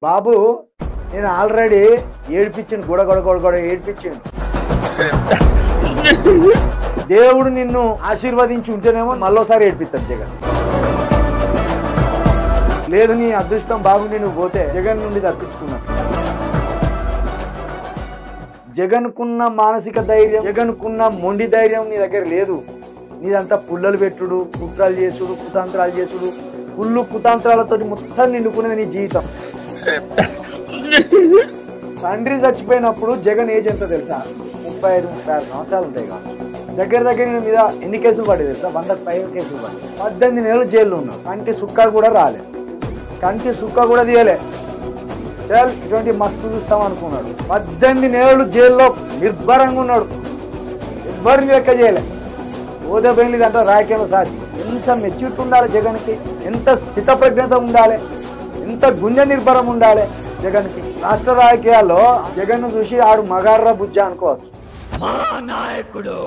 బాబు నేను ఆల్రెడీ ఏడిపించాను గొడ గొడ గొడ గొడ ఏడిపించాను దేవుడు నిన్ను ఆశీర్వదించి ఉంటేనేమో మళ్ళోసారి ఏడిపిస్తాడు జగన్ లేదు నీ అదృష్టం బాగుండి నువ్వు పోతే జగన్ నుండి తప్పించుకున్నావు జగన్కున్న మానసిక ధైర్యం జగన్కున్న మొండి ధైర్యం నీ దగ్గర లేదు నీదంతా పుల్లలు పెట్టుడు కుట్రాలు చేసుడు కుతాంత్రాలు చేసుడు కుళ్ళు కుతాంత్రాలతో మొత్తం నిండుకునేది నీ జీవితం తండ్రి చచ్చిపోయినప్పుడు జగన్ ఏజ్ ఎంత తెలుసా 35-36 సంవత్సరాలు ఉంటాయి కాదు దగ్గర నేను మీద ఎన్ని కేసులు పడేది తెలుసా 100 పైన కేసులు పడి 18 నెలలు జైల్లో ఉన్నాడు కంటి సుక్క కూడా రాలేదు కంటి సుక్క కూడా తీయలే చల్ ఇటువంటి మస్తు చూస్తాం అనుకున్నాడు 18 నెలలు జైల్లో నిర్భరంగా ఉన్నాడు ఎవ్వరిని లెక్క చేయలే ఓదబెళ్ళి అంటే రాకేమో సార్ ఎంత మెచ్యూరిటీ ఉండాలి జగన్కి ఎంత స్థితప్రజ్ఞత ఉండాలి ఎంత గుండె నిర్భరం ఉండాలి జగన్కి రాష్ట్ర రాజకీయాల్లో జగన్ చూసి ఆడు మగార్ర బుజ్జ అనుకోవచ్చు నాయకుడు